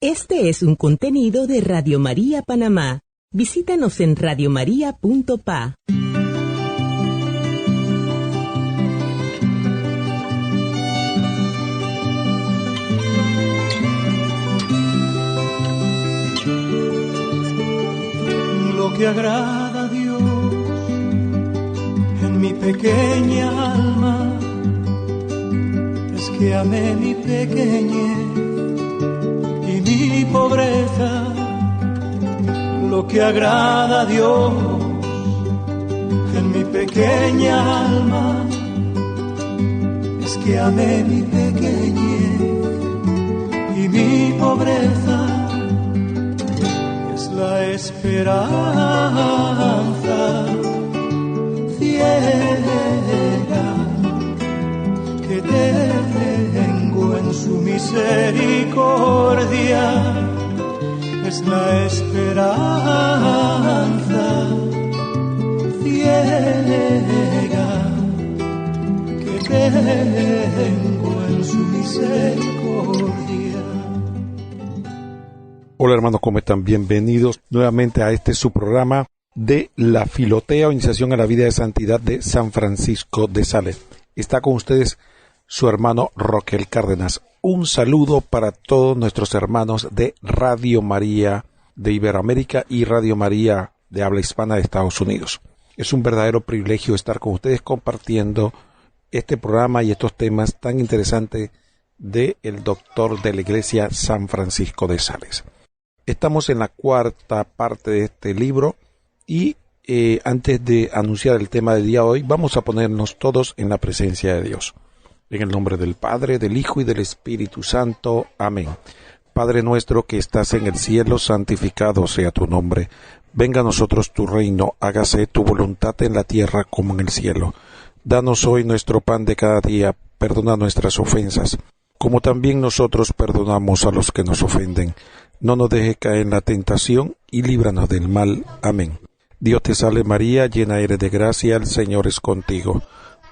Este es un contenido de Radio María Panamá. Visítanos en radiomaria.pa. Lo que agrada a Dios en mi pequeña alma es que amé mi pequeñez y mi pobreza. Lo que agrada a Dios en mi pequeña alma es que amé mi pequeñez y mi pobreza. Es la esperanza ciega que tengo en su misericordia. Es la esperanza ciega que tengo en su misericordia. Hola hermanos, ¿cómo están? Bienvenidos nuevamente a este su programa de la Filotea o Iniciación a la Vida de Santidad de San Francisco de Sales. Está con ustedes su hermano Roquel Cárdenas. Un saludo para todos nuestros hermanos de Radio María de Iberoamérica y Radio María de habla hispana de Estados Unidos. Es un verdadero privilegio estar con ustedes compartiendo este programa y estos temas tan interesantes del doctor de la Iglesia San Francisco de Sales. Estamos en la cuarta parte de este libro y antes de anunciar el tema del día de hoy, vamos a ponernos todos en la presencia de Dios. En el nombre del Padre, del Hijo y del Espíritu Santo. Amén. Padre nuestro que estás en el cielo, santificado sea tu nombre. Venga a nosotros tu reino, hágase tu voluntad en la tierra como en el cielo. Danos hoy nuestro pan de cada día, perdona nuestras ofensas, como también nosotros perdonamos a los que nos ofenden. No nos dejes caer en la tentación y líbranos del mal. Amén. Dios te salve María, llena eres de gracia, el Señor es contigo.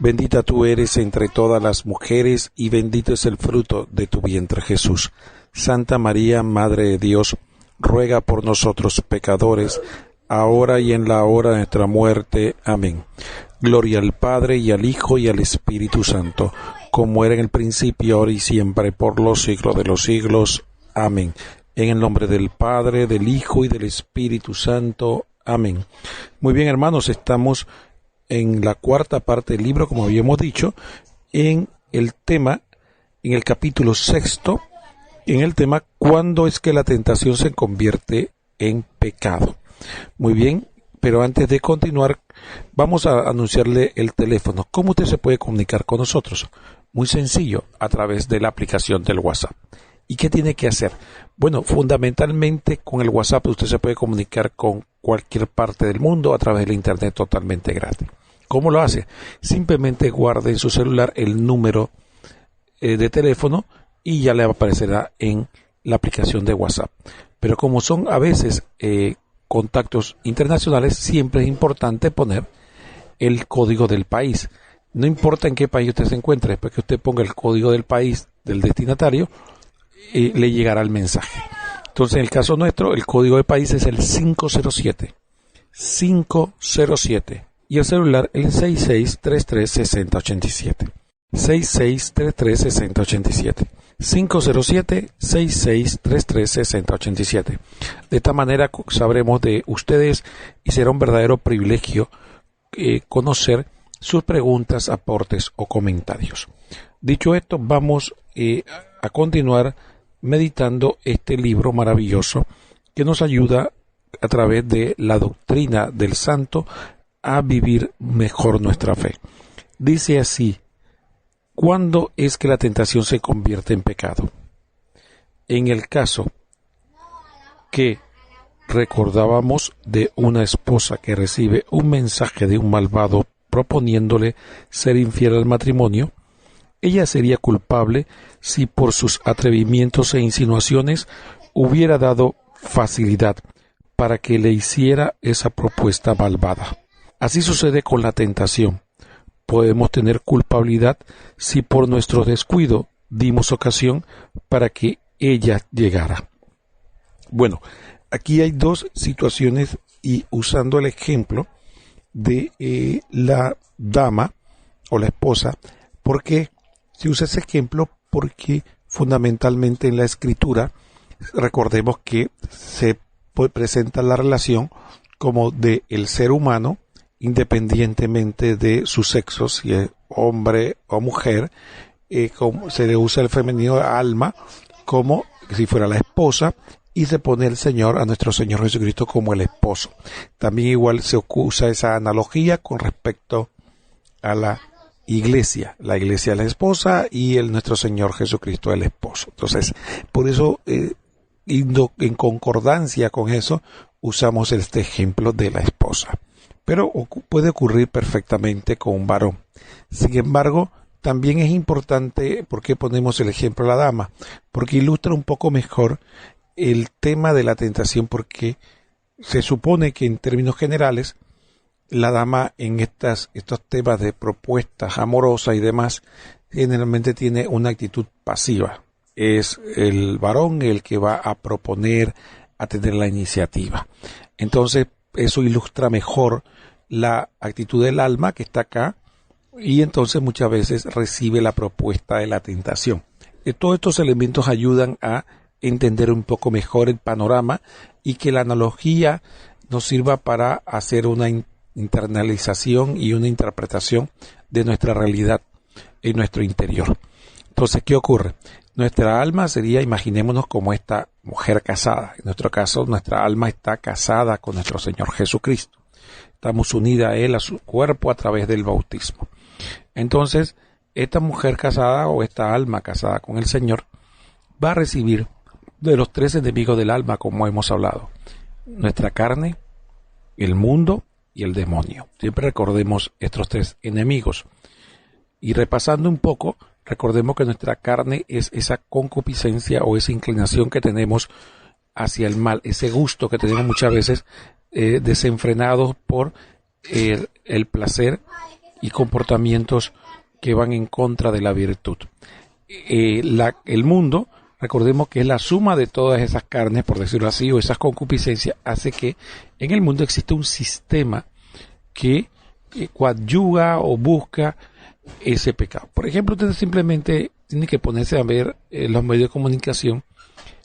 Bendita tú eres entre todas las mujeres y bendito es el fruto de tu vientre Jesús. Santa María, Madre de Dios, ruega por nosotros pecadores, ahora y en la hora de nuestra muerte. Amén. Gloria al Padre y al Hijo y al Espíritu Santo, como era en el principio, ahora y siempre, por los siglos de los siglos. Amén. En el nombre del Padre, del Hijo y del Espíritu Santo. Amén. Muy bien, hermanos, estamos en la cuarta parte del libro, como habíamos dicho, en el capítulo 6, en el tema ¿cuándo es que la tentación se convierte en pecado? Muy bien, pero antes de continuar, vamos a anunciarle el teléfono. ¿Cómo usted se puede comunicar con nosotros? Muy sencillo, a través de la aplicación del WhatsApp. ¿Y qué tiene que hacer? Bueno, fundamentalmente con el WhatsApp usted se puede comunicar con cualquier parte del mundo a través del internet totalmente gratis. ¿Cómo lo hace? Simplemente guarde en su celular el número de teléfono y ya le aparecerá en la aplicación de WhatsApp. Pero como son a veces contactos internacionales, siempre es importante poner el código del país. No importa en qué país usted se encuentre, después que usted ponga el código del país del destinatario, le llegará el mensaje. Entonces, en el caso nuestro, el código de país es el 507 y el celular el 6633-6087. 6633-6087. 507-6633-6087. De esta manera sabremos de ustedes y será un verdadero privilegio conocer sus preguntas, aportes o comentarios. Dicho esto, vamos a continuar meditando este libro maravilloso que nos ayuda a través de la doctrina del santo a vivir mejor nuestra fe. Dice así: ¿cuándo es que la tentación se convierte en pecado? En el caso que recordábamos de una esposa que recibe un mensaje de un malvado proponiéndole ser infiel al matrimonio, ella sería culpable si por sus atrevimientos e insinuaciones hubiera dado facilidad para que le hiciera esa propuesta malvada. Así sucede con la tentación. Podemos tener culpabilidad si por nuestro descuido dimos ocasión para que ella llegara. Bueno, aquí hay dos situaciones y usando el ejemplo de la dama o la esposa. ¿Por qué se usa ese ejemplo? Porque fundamentalmente en la escritura recordemos que se presenta la relación como de el ser humano independientemente de su sexo, si es hombre o mujer, como se le usa el femenino alma como si fuera la esposa, y se pone el Señor, a nuestro Señor Jesucristo, como el esposo. También igual se usa esa analogía con respecto a la iglesia. La iglesia es la esposa y nuestro Señor Jesucristo es el esposo. Entonces, por eso, en concordancia con eso, usamos este ejemplo de la esposa. Pero puede ocurrir perfectamente con un varón. Sin embargo, también es importante, ¿por qué ponemos el ejemplo de la dama? Porque ilustra un poco mejor el tema de la tentación, porque se supone que en términos generales, la dama en estos temas de propuestas amorosas y demás, generalmente tiene una actitud pasiva. Es el varón el que va a proponer, a tener la iniciativa. Entonces, eso ilustra mejor la actitud del alma que está acá, y entonces muchas veces recibe la propuesta de la tentación. Todos estos elementos ayudan a entender un poco mejor el panorama y que la analogía nos sirva para hacer una internalización y una interpretación de nuestra realidad en nuestro interior. Entonces, ¿qué ocurre? Nuestra alma sería, imaginémonos como esta mujer casada. En nuestro caso, nuestra alma está casada con nuestro Señor Jesucristo. Estamos unidas a Él, a su cuerpo, a través del bautismo. Entonces, esta mujer casada o esta alma casada con el Señor va a recibir de los tres enemigos del alma, como hemos hablado: nuestra carne, el mundo y el demonio. Siempre recordemos estos tres enemigos. Y repasando un poco, recordemos que nuestra carne es esa concupiscencia o esa inclinación que tenemos hacia el mal, ese gusto que tenemos muchas veces desenfrenados por el placer y comportamientos que van en contra de la virtud. El mundo, recordemos que es la suma de todas esas carnes, por decirlo así, o esas concupiscencias, hace que en el mundo exista un sistema que coadyuga o busca ese pecado. Por ejemplo, ustedes simplemente tienen que ponerse a ver los medios de comunicación,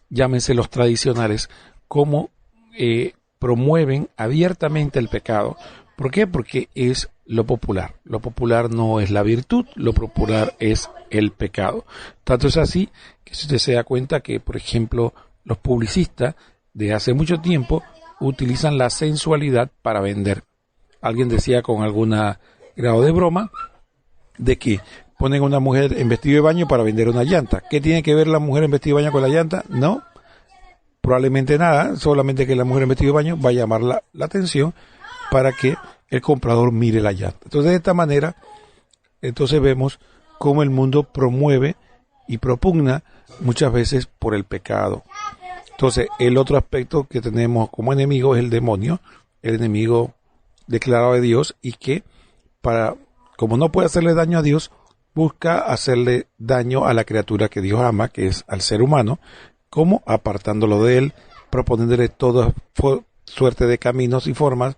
llámense los tradicionales, cómo promueven abiertamente el pecado. ¿Por qué? Porque es lo popular. Lo popular no es la virtud, lo popular es el pecado. Tanto es así que si usted se da cuenta que, por ejemplo, los publicistas de hace mucho tiempo utilizan la sensualidad para vender. Alguien decía con algún grado de broma de que ponen a una mujer en vestido de baño para vender una llanta. ¿Qué tiene que ver la mujer en vestido de baño con la llanta? No, probablemente nada, solamente que la mujer en vestido de baño va a llamar la atención para que el comprador mire la llanta. Entonces, de esta manera, entonces vemos cómo el mundo promueve y propugna muchas veces por el pecado. Entonces, el otro aspecto que tenemos como enemigo es el demonio, el enemigo declarado de Dios, y que como no puede hacerle daño a Dios, busca hacerle daño a la criatura que Dios ama, que es al ser humano, como apartándolo de él, proponiéndole toda suerte de caminos y formas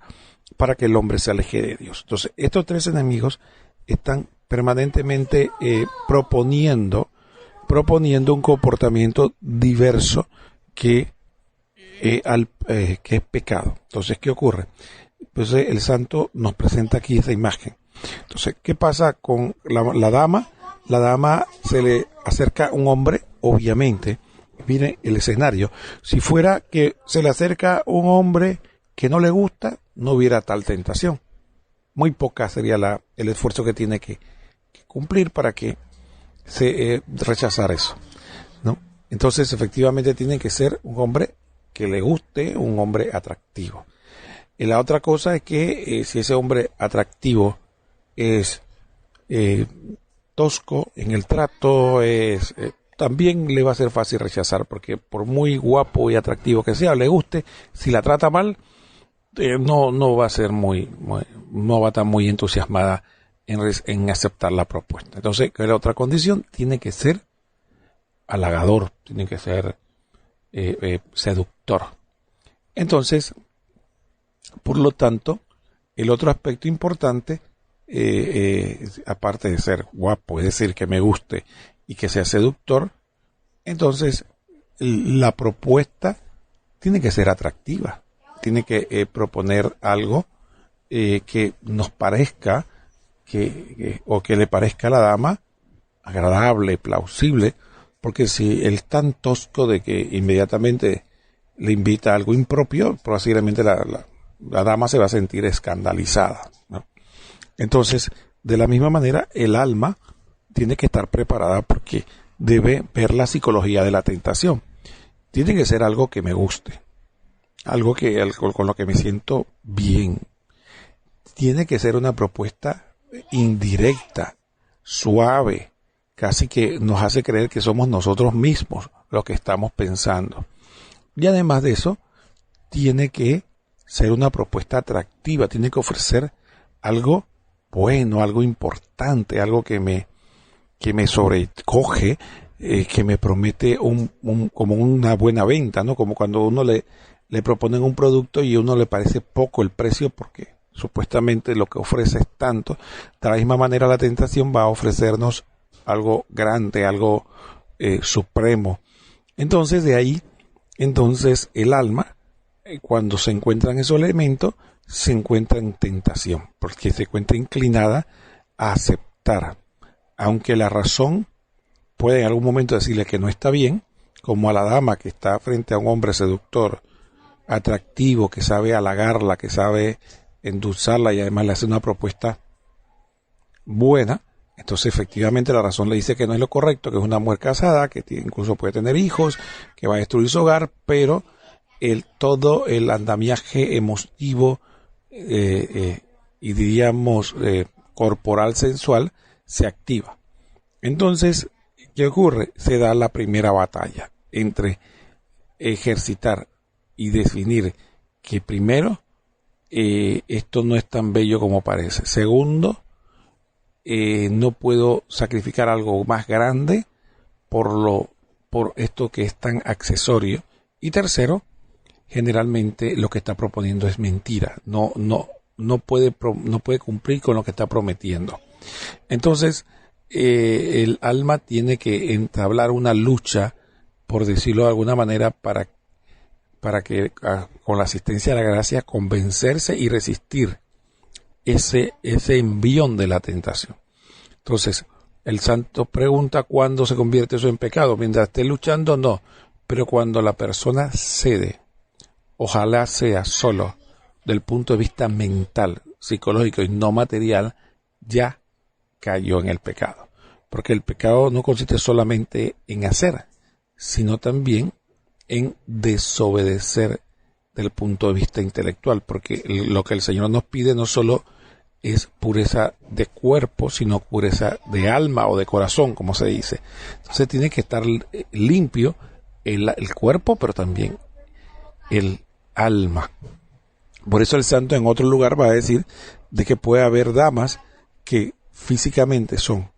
para que el hombre se aleje de Dios. Entonces, estos tres enemigos están permanentemente proponiendo un comportamiento diverso que es pecado. Entonces, ¿qué ocurre? Pues el santo nos presenta aquí esa imagen. Entonces, ¿qué pasa con la dama? La dama se le acerca a un hombre, obviamente. Miren el escenario. Si fuera que se le acerca un hombre que no le gusta, no hubiera tal tentación. Muy poca sería el esfuerzo que tiene que cumplir para que se rechazar eso, ¿no? Entonces, efectivamente, tiene que ser un hombre que le guste, un hombre atractivo. Y la otra cosa es que si ese hombre atractivo es tosco en el trato, también le va a ser fácil rechazar, porque por muy guapo y atractivo que sea, le guste, si la trata mal, no va a ser no va a estar muy entusiasmada en aceptar la propuesta. Entonces, la otra condición tiene que ser halagador, tiene que ser seductor. Entonces, por lo tanto, el otro aspecto importante, aparte de ser guapo, es decir, que me guste y que sea seductor, entonces la propuesta tiene que ser atractiva, tiene que proponer algo que nos parezca o que le parezca a la dama agradable, plausible, porque si él es tan tosco de que inmediatamente le invita a algo impropio, posiblemente la dama se va a sentir escandalizada, ¿no? Entonces, de la misma manera, el alma tiene que estar preparada porque debe ver la psicología de la tentación. Tiene que ser algo que me guste, algo con lo que me siento bien. Tiene que ser una propuesta indirecta, suave, casi que nos hace creer que somos nosotros mismos los que estamos pensando. Y además de eso, tiene que ser una propuesta atractiva, tiene que ofrecer algo bueno, algo importante, algo que me sobrecoge, que me promete como una buena venta, ¿no? Como cuando uno le proponen un producto y a uno le parece poco el precio porque supuestamente lo que ofrece es tanto. De la misma manera la tentación va a ofrecernos algo grande, algo supremo. Entonces de ahí, el alma, cuando se encuentran esos elementos, se encuentra en tentación, porque se encuentra inclinada a aceptar, aunque la razón puede en algún momento decirle que no está bien, como a la dama que está frente a un hombre seductor, atractivo, que sabe halagarla, que sabe endulzarla y además le hace una propuesta buena. Entonces efectivamente la razón le dice que no es lo correcto, que es una mujer casada, que incluso puede tener hijos, que va a destruir su hogar, pero todo el andamiaje emotivo y diríamos corporal sensual se activa. Entonces, ¿qué ocurre? Se da la primera batalla entre ejercitar y definir que primero esto no es tan bello como parece. Segundo, no puedo sacrificar algo más grande por esto que es tan accesorio. Y tercero, generalmente lo que está proponiendo es mentira. No puede cumplir con lo que está prometiendo. Entonces, el alma tiene que entablar una lucha, por decirlo de alguna manera, para que con la asistencia de la gracia convencerse y resistir ese envión de la tentación. Entonces, el santo pregunta cuándo se convierte eso en pecado. Mientras esté luchando, no. Pero cuando la persona cede, ojalá sea solo del punto de vista mental, psicológico y no material, ya cayó en el pecado. Porque el pecado no consiste solamente en hacer, sino también en desobedecer del punto de vista intelectual, porque lo que el Señor nos pide no solo es pureza de cuerpo, sino pureza de alma o de corazón, como se dice. Entonces tiene que estar limpio el cuerpo, pero también el alma. Por eso el santo en otro lugar va a decir de que puede haber damas que físicamente son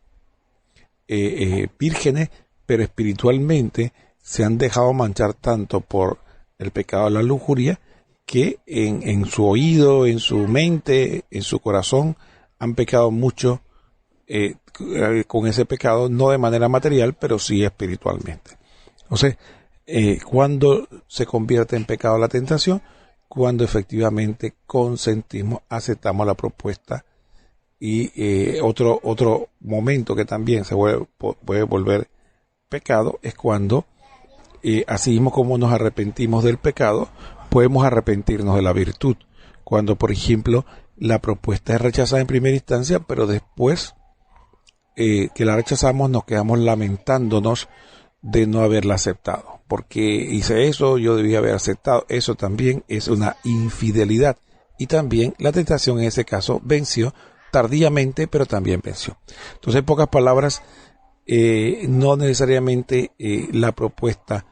vírgenes, pero espiritualmente se han dejado manchar tanto por el pecado de la lujuria que en su oído, en su mente, en su corazón han pecado mucho con ese pecado, no de manera material, pero sí espiritualmente. Entonces, ¿cuándo se convierte en pecado la tentación? Cuando efectivamente consentimos, aceptamos la propuesta. Y otro momento que también se puede volver pecado es cuando, así mismo como nos arrepentimos del pecado, podemos arrepentirnos de la virtud. Cuando, por ejemplo, la propuesta es rechazada en primera instancia, pero después que la rechazamos nos quedamos lamentándonos de no haberla aceptado. Porque hice eso, yo debía haber aceptado. Eso también es una infidelidad. Y también la tentación en ese caso venció tardíamente, pero también venció. Entonces, en pocas palabras, no necesariamente la propuesta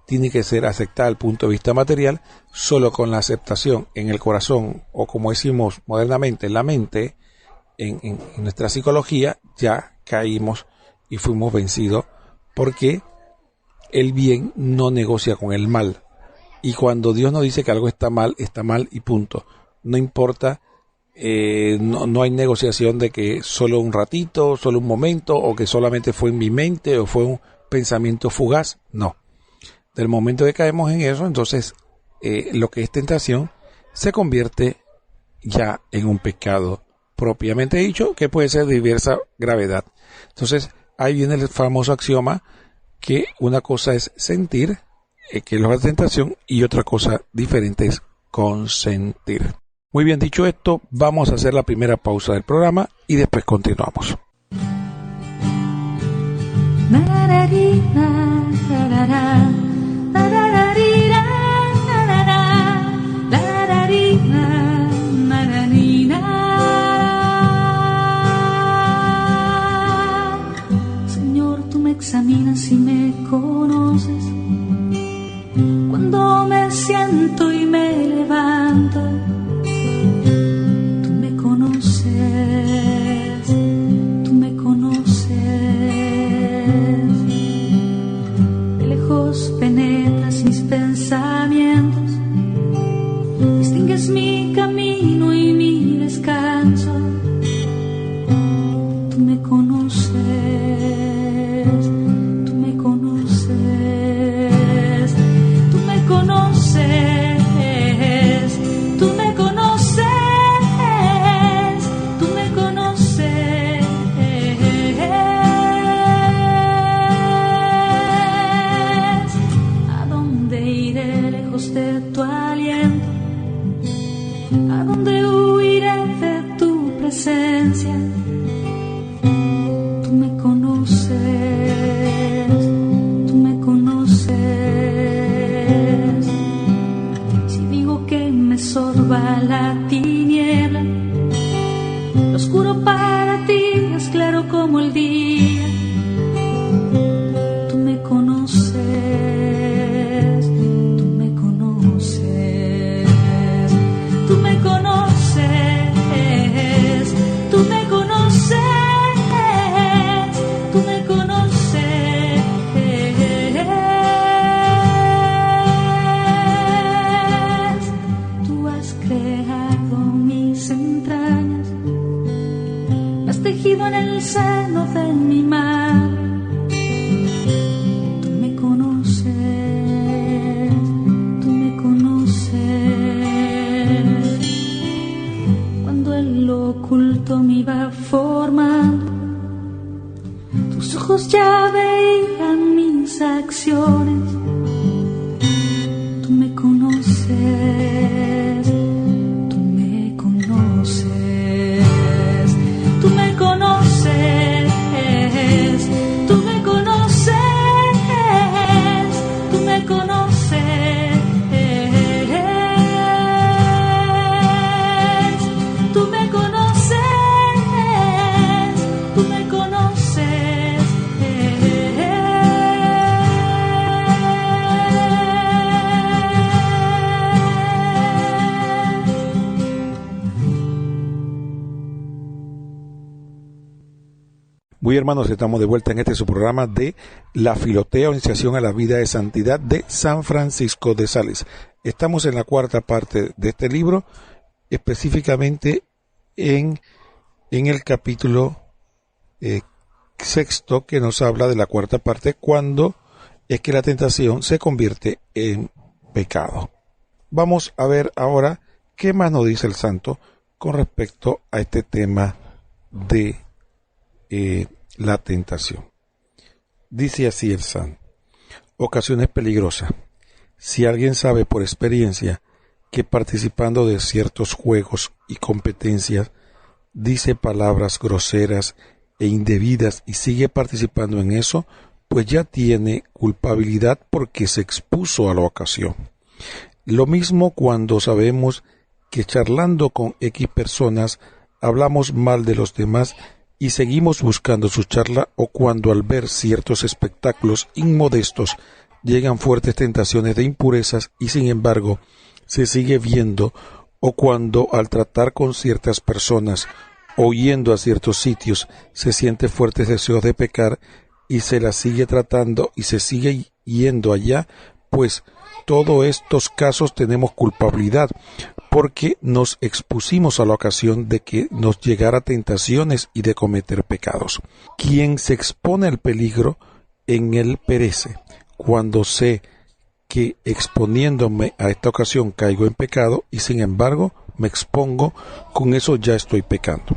tiene que ser aceptada desde el punto de vista material, solo con la aceptación en el corazón, o como decimos modernamente, en la mente, en nuestra psicología, ya caímos y fuimos vencidos, porque el bien no negocia con el mal. Y cuando Dios nos dice que algo está mal y punto. No importa, no hay negociación de que solo un ratito, solo un momento, o que solamente fue en mi mente, o fue un pensamiento fugaz. No. Del momento que caemos en eso, entonces lo que es tentación se convierte ya en un pecado propiamente dicho, que puede ser de diversa gravedad. Entonces, ahí viene el famoso axioma que una cosa es sentir, que es la tentación, y otra cosa diferente es consentir. Muy bien, dicho esto, vamos a hacer la primera pausa del programa y después continuamos. Señor, tú me examinas y me conoces. Cuando me siento y me levanto, tú me conoces, tú me conoces. De lejos penetras mis pensamientos, distingues mi camino y mi descanso. Tú me conoces, tú me conoces, tú me conoces, tú me conoces, tú me conoces. ¿A dónde iré lejos de tu aliento? ¿A dónde huiré de tu presencia? Tú me conoces, tú me conoces. Si digo que me sorba la tiniebla, lo oscuro para ti es claro como el día. Tú me conoces, tú me conoces, tú me conoces, tú me conoces, tú me conoces. Tú has creado mis entrañas, me has tejido en el seno de mi madre. Tú me conoces, tú me conoces. Cuando en lo oculto me iba formando, tus ojos ya veían mis acciones. Tú me conoces, tú me conoces, tú me conoces, tú me conoces, tú me conoces, tú me conoces, tú me conoces. Muy hermanos, estamos de vuelta en este su programa de La Filotea o Iniciación a la Vida de Santidad de San Francisco de Sales. Estamos en la cuarta parte de este libro, específicamente en el capítulo sexto, que nos habla de la cuarta parte, cuando es que la tentación se convierte en pecado. Vamos a ver ahora qué más nos dice el santo con respecto a este tema de la tentación. Dice así el santo: ocasiones peligrosas. Si alguien sabe por experiencia que participando de ciertos juegos y competencias dice palabras groseras e indebidas y sigue participando en eso, pues ya tiene culpabilidad porque se expuso a la ocasión. Lo mismo cuando sabemos que charlando con X personas hablamos mal de los demás y seguimos buscando su charla, o cuando al ver ciertos espectáculos inmodestos llegan fuertes tentaciones de impurezas y sin embargo se sigue viendo, o cuando al tratar con ciertas personas o yendo a ciertos sitios se siente fuertes deseos de pecar y se la sigue tratando y se sigue yendo allá, pues todos estos casos tenemos culpabilidad, porque nos expusimos a la ocasión de que nos llegara tentaciones y de cometer pecados. Quien se expone al peligro, en él perece. Cuando sé que exponiéndome a esta ocasión caigo en pecado y sin embargo me expongo, con eso ya estoy pecando.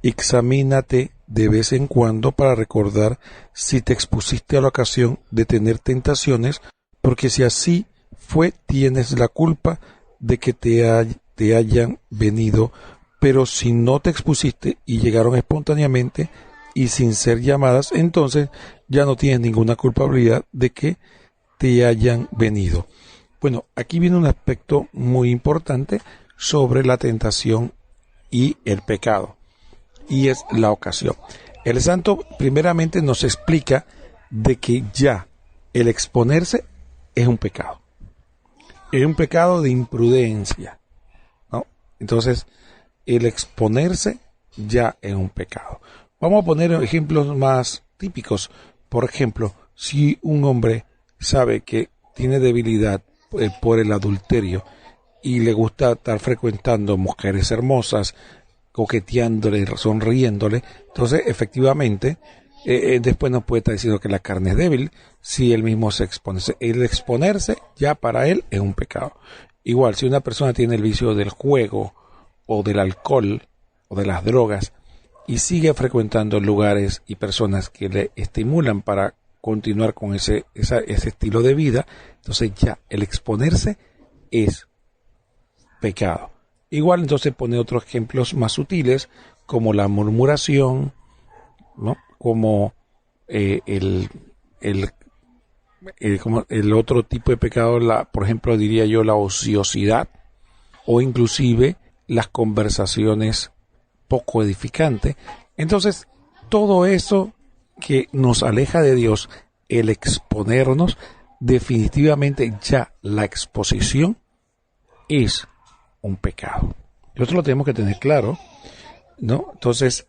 Examínate de vez en cuando para recordar si te expusiste a la ocasión de tener tentaciones, porque si así fue, tienes la culpa de que te hayan venido, pero si no te expusiste y llegaron espontáneamente y sin ser llamadas, entonces ya no tienes ninguna culpabilidad de que te hayan venido. Bueno, aquí viene un aspecto muy importante sobre la tentación y el pecado, y es la ocasión. El santo primeramente nos explica de que ya el exponerse es un pecado. Es un pecado de imprudencia, ¿no? Entonces, el exponerse ya es un pecado. Vamos a poner ejemplos más típicos. Por ejemplo, si un hombre sabe que tiene debilidad por el adulterio y le gusta estar frecuentando mujeres hermosas, coqueteándole, sonriéndole, entonces efectivamente después no puede estar diciendo que la carne es débil si él mismo se expone. El exponerse ya para él es un pecado. Igual, si una persona tiene el vicio del juego o del alcohol o de las drogas y sigue frecuentando lugares y personas que le estimulan para continuar con ese estilo de vida, entonces ya el exponerse es pecado. Igual, entonces pone otros ejemplos más sutiles como la murmuración, ¿no? Como como el otro tipo de pecado, por ejemplo, diría yo la ociosidad, o inclusive las conversaciones poco edificantes. Entonces, todo eso que nos aleja de Dios, el exponernos, definitivamente ya la exposición es un pecado. Nosotros lo tenemos que tener claro, ¿no? Entonces,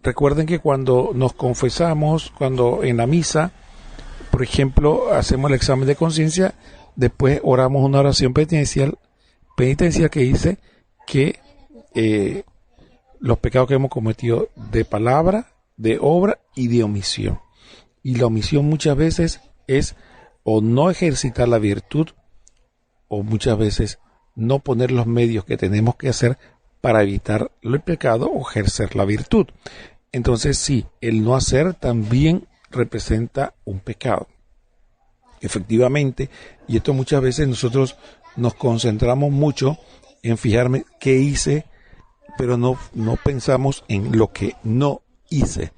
recuerden que cuando nos confesamos, cuando en la misa, por ejemplo, hacemos el examen de conciencia, después oramos una oración penitencial que dice que los pecados que hemos cometido de palabra, de obra y de omisión. Y la omisión muchas veces es o no ejercitar la virtud, o muchas veces no poner los medios que tenemos que hacer para evitar el pecado o ejercer la virtud. Entonces sí, el no hacer también representa un pecado. Efectivamente, y esto muchas veces nosotros nos concentramos mucho en fijarme qué hice, pero no pensamos en lo que no hice,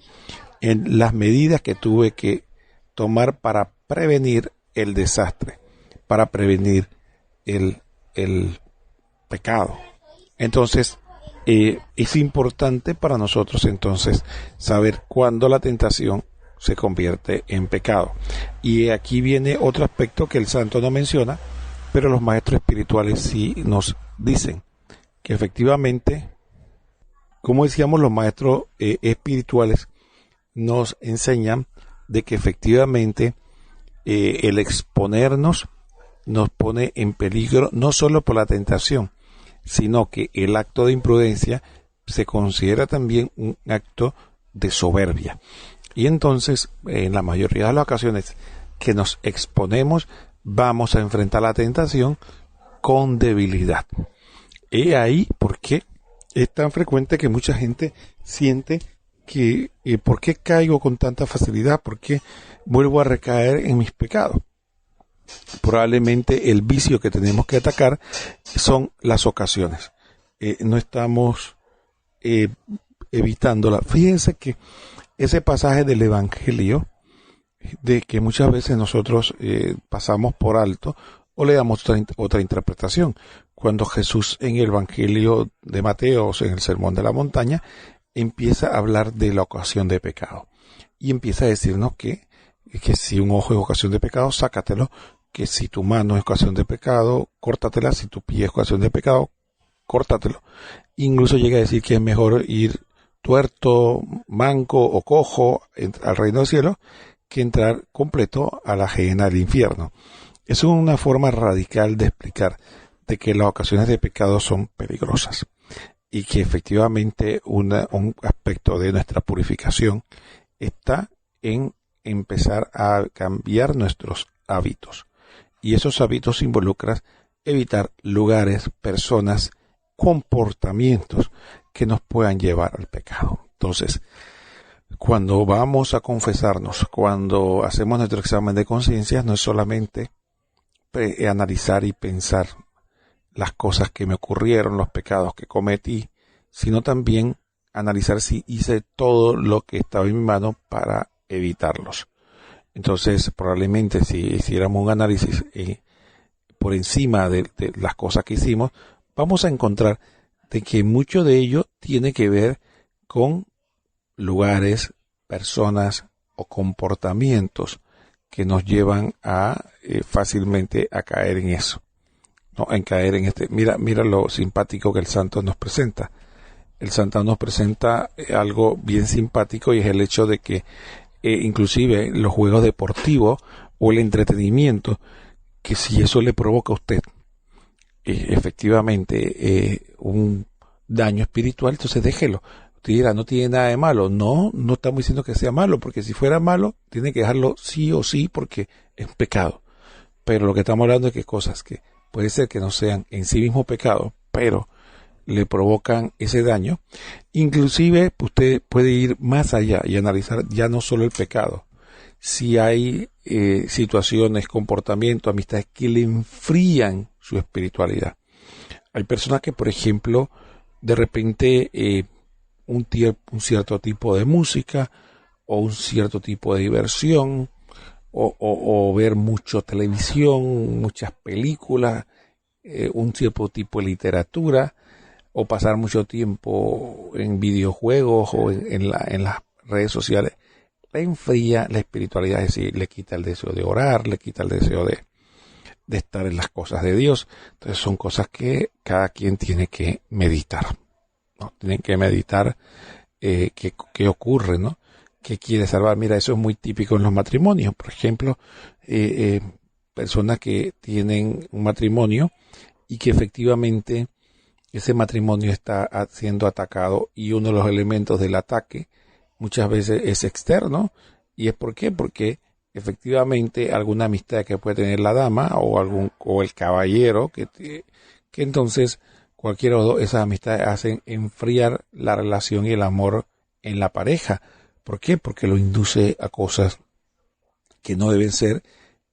en las medidas que tuve que tomar para prevenir el desastre, para prevenir el pecado. Entonces, es importante para nosotros entonces saber cuándo la tentación se convierte en pecado. Y aquí viene otro aspecto que el santo no menciona, pero los maestros espirituales sí nos dicen que efectivamente, como decíamos, los maestros espirituales nos enseñan de que efectivamente el exponernos nos pone en peligro no solo por la tentación, sino que el acto de imprudencia se considera también un acto de soberbia. Y entonces, en la mayoría de las ocasiones que nos exponemos, vamos a enfrentar la tentación con debilidad. Y ahí, ¿por qué es tan frecuente que mucha gente siente que ¿por qué caigo con tanta facilidad? ¿Por qué vuelvo a recaer en mis pecados? Probablemente el vicio que tenemos que atacar son las ocasiones. No estamos evitándola. Fíjense que ese pasaje del Evangelio, de que muchas veces nosotros pasamos por alto o le damos otra interpretación. Cuando Jesús en el Evangelio de Mateo, en el Sermón de la Montaña, empieza a hablar de la ocasión de pecado. Y empieza a decirnos que si un ojo es ocasión de pecado, sácatelo. Que si tu mano es ocasión de pecado, córtatela. Si tu pie es ocasión de pecado, córtatelo. Incluso llega a decir que es mejor ir tuerto, manco o cojo al reino del cielo que entrar completo a la gehenna del infierno. Es una forma radical de explicar de que las ocasiones de pecado son peligrosas y que efectivamente un aspecto de nuestra purificación está en empezar a cambiar nuestros hábitos. Y esos hábitos involucran evitar lugares, personas, comportamientos que nos puedan llevar al pecado. Entonces, cuando vamos a confesarnos, cuando hacemos nuestro examen de conciencia, no es solamente analizar y pensar las cosas que me ocurrieron, los pecados que cometí, sino también analizar si hice todo lo que estaba en mi mano para evitarlos. Entonces, probablemente si hiciéramos un análisis por encima de las cosas que hicimos, vamos a encontrar de que mucho de ello tiene que ver con lugares, personas o comportamientos que nos llevan a fácilmente a caer en eso, ¿no? En caer en mira lo simpático que el santo nos presenta. El santo nos presenta algo bien simpático, y es el hecho de que inclusive los juegos deportivos o el entretenimiento, que si eso le provoca a usted efectivamente un daño espiritual, entonces déjelo. Usted dirá, no tiene nada de malo. No estamos diciendo que sea malo, porque si fuera malo, tiene que dejarlo sí o sí, porque es pecado. Pero lo que estamos hablando es que cosas que puede ser que no sean en sí mismo pecado, pero le provocan ese daño. Inclusive usted puede ir más allá y analizar ya no solo el pecado, si hay situaciones, comportamientos, amistades que le enfrían su espiritualidad. Hay personas que, por ejemplo, de repente un cierto tipo de música o un cierto tipo de diversión o ver mucho televisión, muchas películas, un cierto tipo de literatura, o pasar mucho tiempo en videojuegos o en las redes sociales, le enfría la espiritualidad, es decir, le quita el deseo de orar, le quita el deseo de estar en las cosas de Dios. Entonces son cosas que cada quien tiene que meditar, ¿no? Tienen que meditar qué ocurre, ¿no? ¿Qué quiere salvar? Mira, eso es muy típico en los matrimonios. Por ejemplo, personas que tienen un matrimonio y que efectivamente ese matrimonio está siendo atacado, y uno de los elementos del ataque muchas veces es externo. ¿Y es por qué? Porque efectivamente alguna amistad que puede tener la dama o el caballero que entonces cualquiera de esas amistades hacen enfriar la relación y el amor en la pareja. ¿Por qué? Porque lo induce a cosas que no deben ser,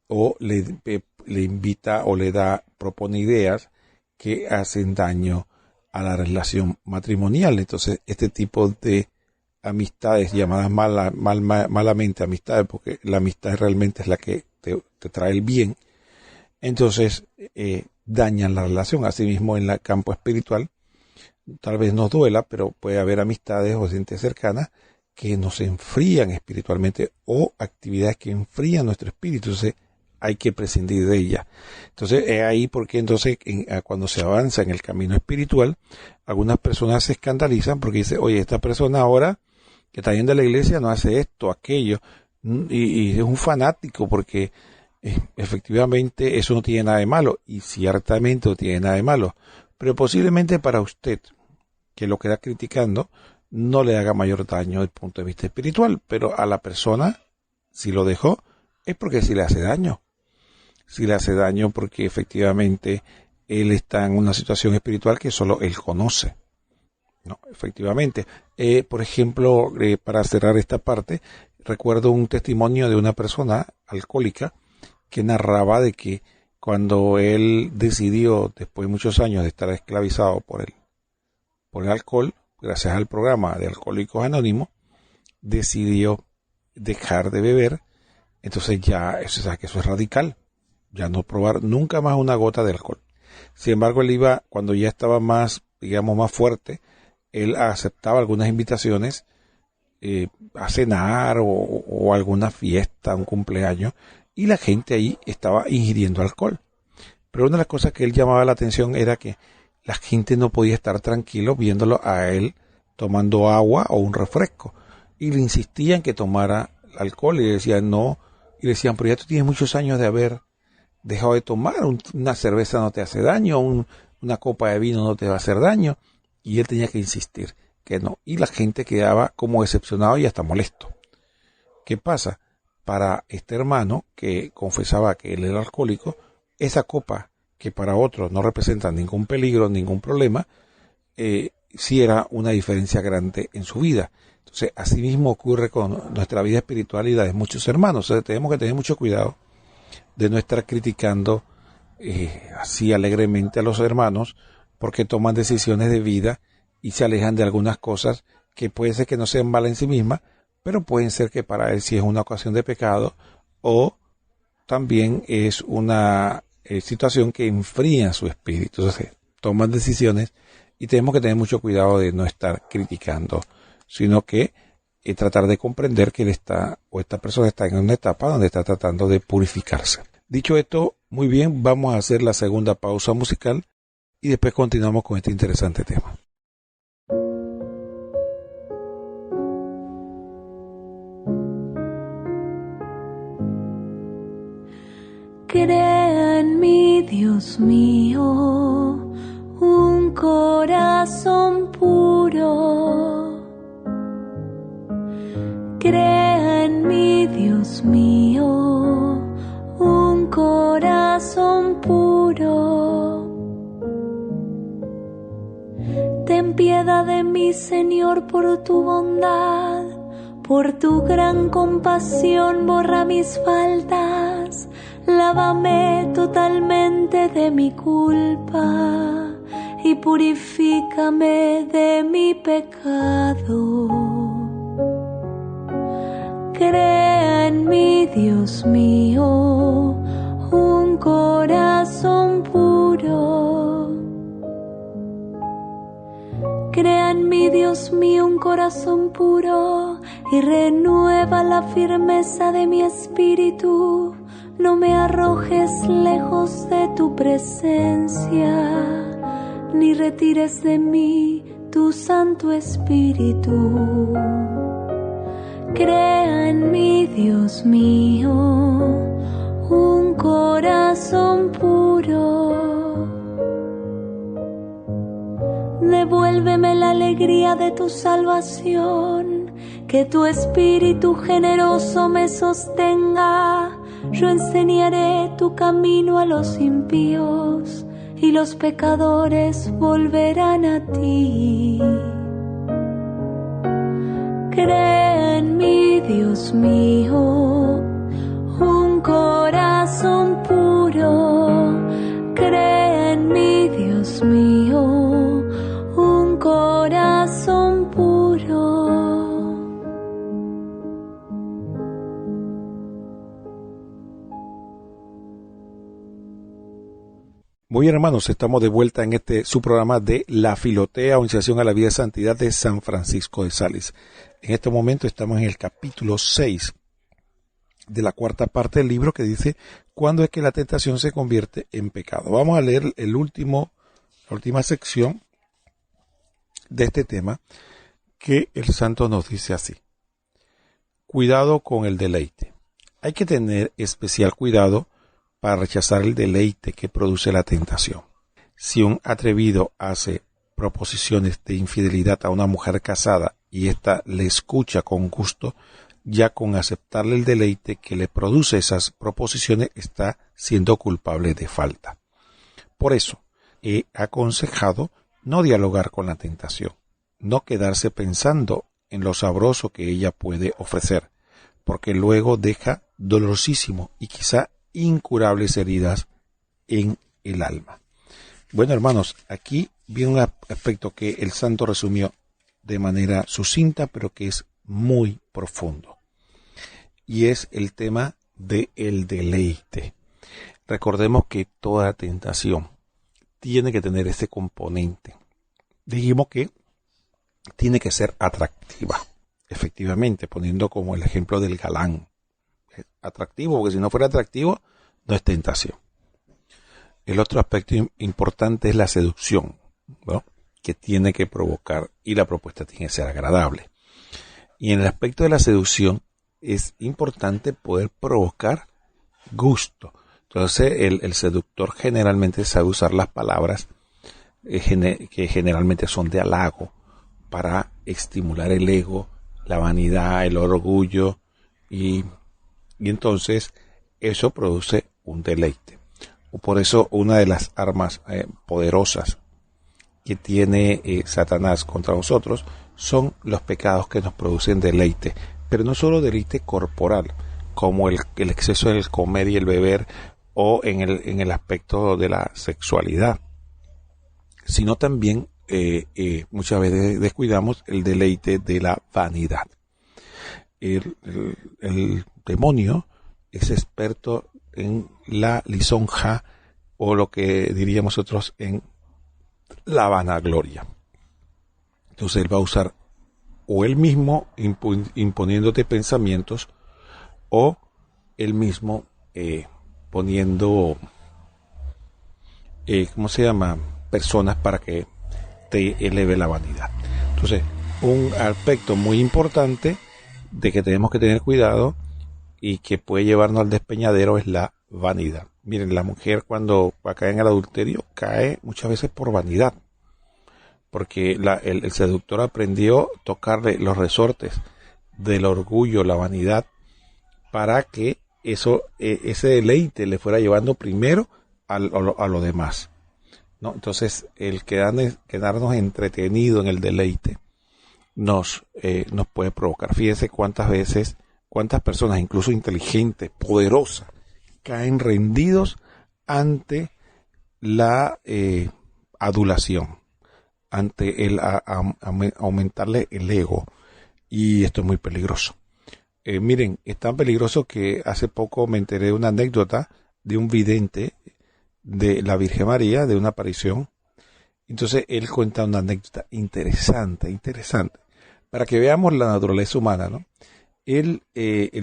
o le invita o propone ideas que hacen daño a la relación matrimonial. Entonces, este tipo de amistades llamadas malamente amistades, porque la amistad realmente es la que te trae el bien, entonces dañan la relación. Asimismo, en el campo espiritual, tal vez nos duela, pero puede haber amistades o gente cercanas que nos enfrían espiritualmente, o actividades que enfrían nuestro espíritu. Entonces hay que prescindir de ellas. Entonces es ahí porque entonces cuando se avanza en el camino espiritual, algunas personas se escandalizan porque dicen, oye, esta persona ahora que está yendo a la iglesia no hace esto, aquello, y es un fanático, porque efectivamente eso no tiene nada de malo, y ciertamente no tiene nada de malo, pero posiblemente para usted, que lo queda criticando, no le haga mayor daño desde el punto de vista espiritual, pero a la persona, si lo dejó, es porque sí le hace daño. Si le hace daño porque efectivamente él está en una situación espiritual que solo él conoce, ¿no? Efectivamente. Por ejemplo, para cerrar esta parte, recuerdo un testimonio de una persona alcohólica que narraba de que cuando él decidió, después de muchos años de estar esclavizado por el alcohol, gracias al programa de Alcohólicos Anónimos, decidió dejar de beber. Entonces ya, eso es radical, ya no probar nunca más una gota de alcohol. Sin embargo, él iba, cuando ya estaba más, digamos, más fuerte, él aceptaba algunas invitaciones a cenar o alguna fiesta, un cumpleaños, y la gente ahí estaba ingiriendo alcohol. Pero una de las cosas que él llamaba la atención era que la gente no podía estar tranquilo viéndolo a él tomando agua o un refresco. Y le insistían que tomara alcohol y le decían no. Y le decían, pero ya tú tienes muchos años de haber dejado de tomar. Una cerveza no te hace daño, una copa de vino no te va a hacer daño. Y él tenía que insistir que no. Y la gente quedaba como decepcionado y hasta molesto. ¿Qué pasa? Para este hermano que confesaba que él era alcohólico, esa copa que para otros no representa ningún peligro, ningún problema, sí era una diferencia grande en su vida. Entonces, así mismo ocurre con nuestra vida espiritual y la de muchos hermanos. O sea, tenemos que tener mucho cuidado de no estar criticando así alegremente a los hermanos porque toman decisiones de vida y se alejan de algunas cosas que puede ser que no sean malas en sí mismas, pero pueden ser que para él sí es una ocasión de pecado o también es una situación que enfría su espíritu. Entonces, toman decisiones y tenemos que tener mucho cuidado de no estar criticando, sino que tratar de comprender que él está o esta persona está en una etapa donde está tratando de purificarse. Dicho esto, muy bien, vamos a hacer la segunda pausa musical y después continuamos con este interesante tema. Crea en mí, Dios mío, un corazón puro. Crea en mí, Dios mío, un corazón puro. Ten piedad de mí, Señor, por tu bondad, por tu gran compasión, borra mis faltas. Lávame totalmente de mi culpa y purifícame de mi pecado. Crea en mí, Dios mío, un corazón puro. Crea en mí, Dios mío, un corazón puro y renueva la firmeza de mi espíritu. No me arrojes lejos de tu presencia, ni retires de mí tu Santo Espíritu. Crea en mí, Dios mío, un corazón puro. Devuélveme la alegría de tu salvación, que tu Espíritu generoso me sostenga. Yo enseñaré tu camino a los impíos y los pecadores volverán a ti. Crea en mí, Dios mío, un corazón puro. Crea en mí, Dios mío, un corazón puro. Muy bien, hermanos, estamos de vuelta en su programa de La Filotea o Iniciación a la Vida de Santidad de San Francisco de Sales. En este momento estamos en el capítulo 6 de la cuarta parte del libro que dice ¿cuándo es que la tentación se convierte en pecado? Vamos a leer la última sección de este tema que el santo nos dice así. Cuidado con el deleite. Hay que tener especial cuidado para rechazar el deleite que produce la tentación. Si un atrevido hace proposiciones de infidelidad a una mujer casada y ésta le escucha con gusto, ya con aceptarle el deleite que le produce esas proposiciones está siendo culpable de falta. Por eso, he aconsejado no dialogar con la tentación, no quedarse pensando en lo sabroso que ella puede ofrecer, porque luego deja dolorosísimo y quizá incurables heridas en el alma. Bueno, hermanos, aquí viene un aspecto que el santo resumió de manera sucinta, pero que es muy profundo. Y es el tema del deleite. Recordemos que toda tentación tiene que tener ese componente. Dijimos que tiene que ser atractiva. Efectivamente, poniendo como el ejemplo del galán. Atractivo, porque si no fuera atractivo, no es tentación. El otro aspecto importante es la seducción, ¿no? que tiene que provocar y la propuesta tiene que ser agradable. Y en el aspecto de la seducción es importante poder provocar gusto. Entonces el seductor generalmente sabe usar las palabras que generalmente son de halago para estimular el ego, la vanidad, el orgullo y entonces eso produce un deleite. Por eso una de las armas poderosas que tiene Satanás contra nosotros son los pecados que nos producen deleite, pero no solo deleite corporal, como el exceso del comer y el beber o en el aspecto de la sexualidad, sino también muchas veces descuidamos el deleite de la vanidad. El demonio es experto en la lisonja o lo que diríamos nosotros en la vanagloria. Entonces él va a usar o él mismo imponiéndote pensamientos o él mismo poniendo personas para que te eleve la vanidad. Entonces un aspecto muy importante de que tenemos que tener cuidado y que puede llevarnos al despeñadero es la vanidad. Miren, la mujer cuando cae en el adulterio cae muchas veces por vanidad, porque el seductor aprendió a tocarle los resortes del orgullo, la vanidad, para que ese deleite le fuera llevando primero a lo demás, ¿no? Entonces el quedarnos entretenido en el deleite nos puede provocar. Fíjense cuántas personas, incluso inteligentes, poderosas, caen rendidos ante la adulación, ante el aumentarle el ego, y esto es muy peligroso. Miren, es tan peligroso que hace poco me enteré de una anécdota de un vidente de la Virgen María, de una aparición. Entonces él cuenta una anécdota interesante, para que veamos la naturaleza humana, ¿no? El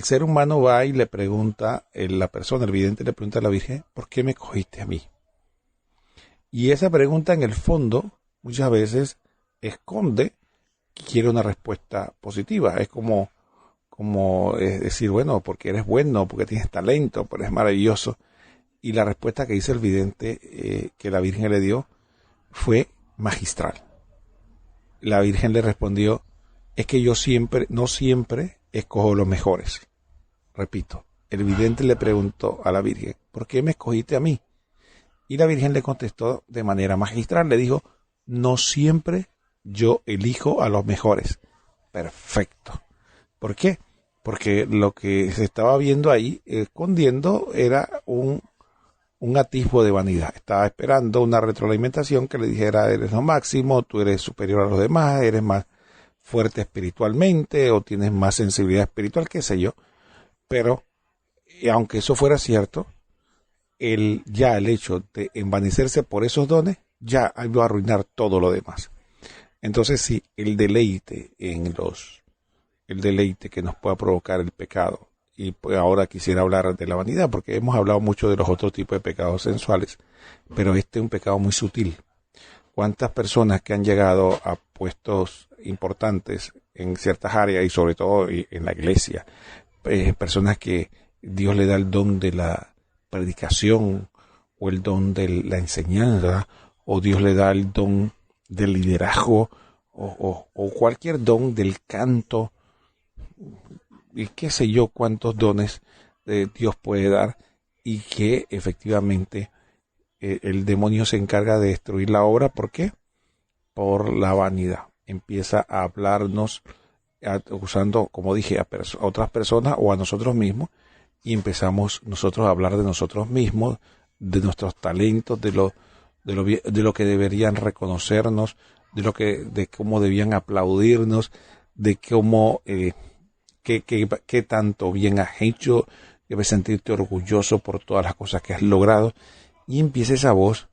ser humano va y le pregunta, la persona, el vidente le pregunta a la Virgen, ¿por qué me cogiste a mí? Y esa pregunta en el fondo muchas veces esconde que quiere una respuesta positiva. Es como decir, bueno, porque eres bueno, porque tienes talento, porque eres maravilloso. Y la respuesta que dice el vidente que la Virgen le dio fue magistral. La Virgen le respondió, es que yo no siempre escojo los mejores. Repito, el vidente le preguntó a la Virgen, ¿por qué me escogiste a mí? Y la Virgen le contestó de manera magistral, le dijo, no siempre yo elijo a los mejores. Perfecto. ¿Por qué? Porque lo que se estaba viendo ahí, escondiendo, era un atisbo de vanidad. Estaba esperando una retroalimentación que le dijera, eres lo máximo, tú eres superior a los demás, eres más fuerte espiritualmente o tienes más sensibilidad espiritual, qué sé yo. Pero, aunque eso fuera cierto, el hecho de envanecerse por esos dones, ya va a arruinar todo lo demás. Entonces sí, el deleite que nos pueda provocar el pecado. Y pues ahora quisiera hablar de la vanidad, porque hemos hablado mucho de los otros tipos de pecados sensuales, pero este es un pecado muy sutil. ¿Cuántas personas que han llegado a puestos importantes en ciertas áreas y sobre todo en la iglesia, personas que Dios le da el don de la predicación o el don de la enseñanza, o Dios le da el don del liderazgo o cualquier don del canto, y qué sé yo cuántos dones Dios puede dar, y que efectivamente el demonio se encarga de destruir la obra. ¿Por qué? Por la vanidad. Empieza a hablarnos usando, como dije, a otras personas o a nosotros mismos, y empezamos nosotros a hablar de nosotros mismos, de nuestros talentos, de lo que deberían reconocernos, de cómo debían aplaudirnos, de cómo qué tanto bien has hecho, debes sentirte orgulloso por todas las cosas que has logrado, y empieza esa voz,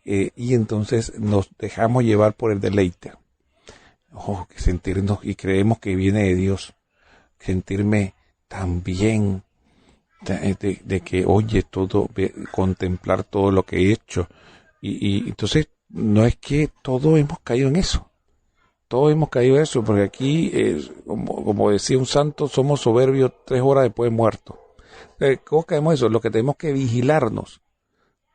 y entonces nos dejamos llevar por el deleite. Sentirnos, y creemos que viene de Dios, sentirme tan bien, de que oye todo, contemplar todo lo que he hecho, y entonces no es que todos hemos caído en eso. Todos hemos caído en eso, porque aquí, como decía un santo, somos soberbios 3 horas después de muertos. ¿Cómo caemos en eso? Lo que tenemos que vigilarnos,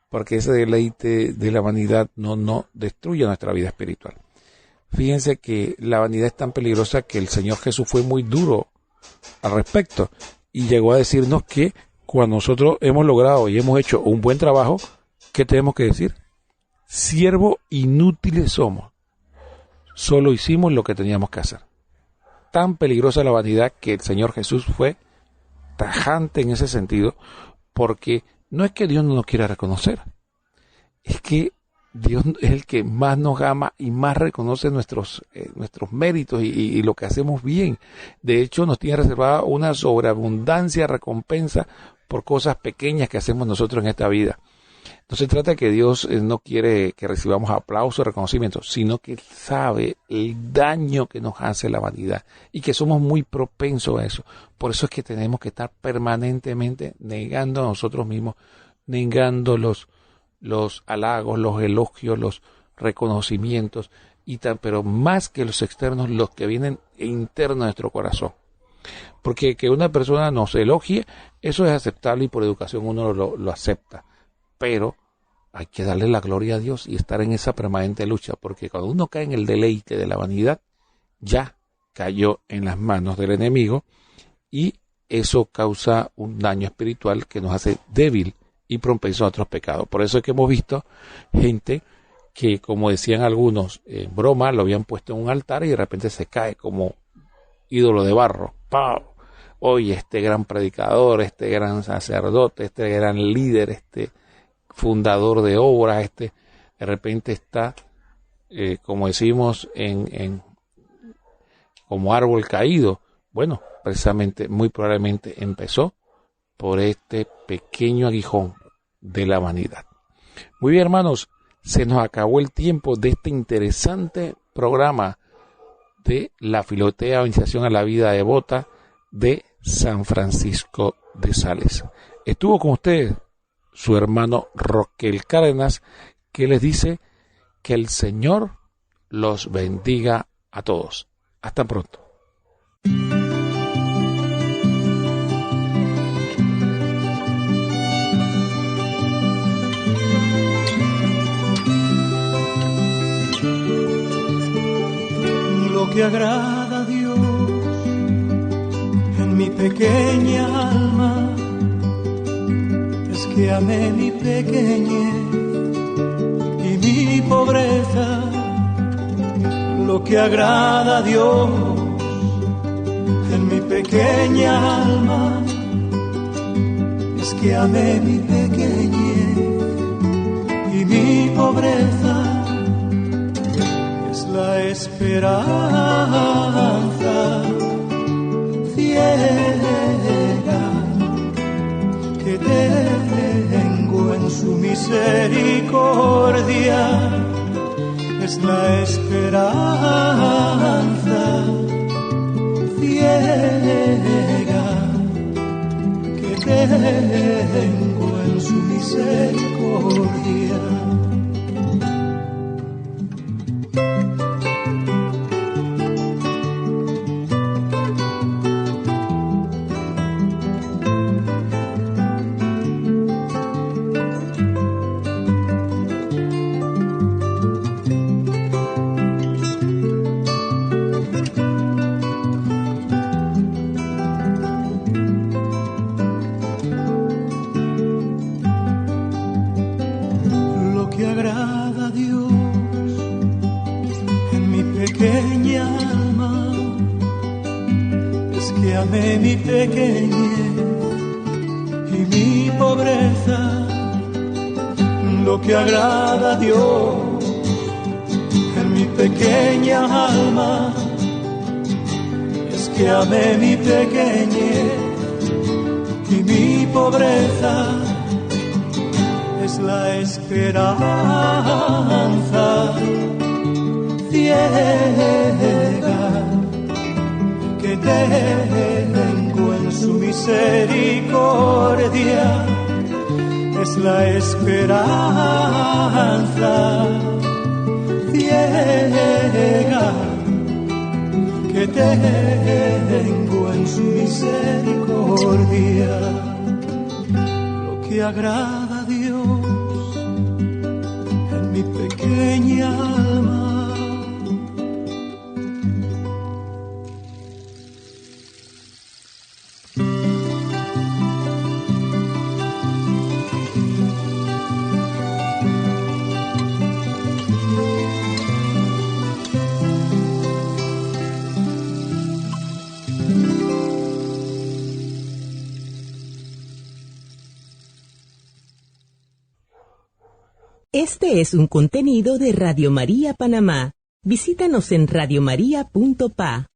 porque ese deleite de la vanidad no destruya nuestra vida espiritual. Fíjense que la vanidad es tan peligrosa que el Señor Jesús fue muy duro al respecto y llegó a decirnos que cuando nosotros hemos logrado y hemos hecho un buen trabajo, ¿qué tenemos que decir? Siervos inútiles somos. Solo hicimos lo que teníamos que hacer. Tan peligrosa la vanidad que el Señor Jesús fue tajante en ese sentido, porque no es que Dios no nos quiera reconocer, es que Dios es el que más nos ama y más reconoce nuestros méritos y lo que hacemos bien. De hecho, nos tiene reservada una sobreabundancia de recompensa por cosas pequeñas que hacemos nosotros en esta vida. No se trata de que Dios no quiere que recibamos aplausos, reconocimiento, sino que Él sabe el daño que nos hace la vanidad y que somos muy propensos a eso. Por eso es que tenemos que estar permanentemente negando a nosotros mismos, negando los halagos, los elogios, los reconocimientos, pero más que los externos, los que vienen internos de nuestro corazón. Porque que una persona nos elogie, eso es aceptable y por educación uno lo acepta. Pero hay que darle la gloria a Dios y estar en esa permanente lucha, porque cuando uno cae en el deleite de la vanidad, ya cayó en las manos del enemigo y eso causa un daño espiritual que nos hace débil y propenso a otros pecados. Por eso es que hemos visto gente que, como decían algunos, en broma, lo habían puesto en un altar y de repente se cae como ídolo de barro. ¡Pau! Oye, este gran predicador, este gran sacerdote, este gran líder, este fundador de obras, de repente está, como decimos, como árbol caído. Bueno, precisamente, muy probablemente empezó por este pequeño aguijón de la vanidad. Muy bien, hermanos, se nos acabó el tiempo de este interesante programa de la Filotea o Iniciación a la Vida Devota de San Francisco de Sales. Estuvo con ustedes su hermano Roquel Cárdenas, que les dice que el Señor los bendiga a todos. Hasta pronto. Lo que agrada a Dios en mi pequeña alma es que amé mi pequeñez y mi pobreza. Lo que agrada a Dios en mi pequeña alma es que amé mi pequeñez y mi pobreza. Es la esperanza ciega que tengo en su misericordia. Es la esperanza ciega que tengo en su misericordia. Mi pequeñez y mi pobreza. Lo que agrada a Dios en mi pequeña alma es que amé mi pequeñez y mi pobreza. Es la esperanza ciega que tengo en su misericordia. Es la esperanza entrega que tengo en su misericordia, lo que agrada a Dios en mi pequeña alma. Este es un contenido de Radio María Panamá. Visítanos en radiomaria.pa.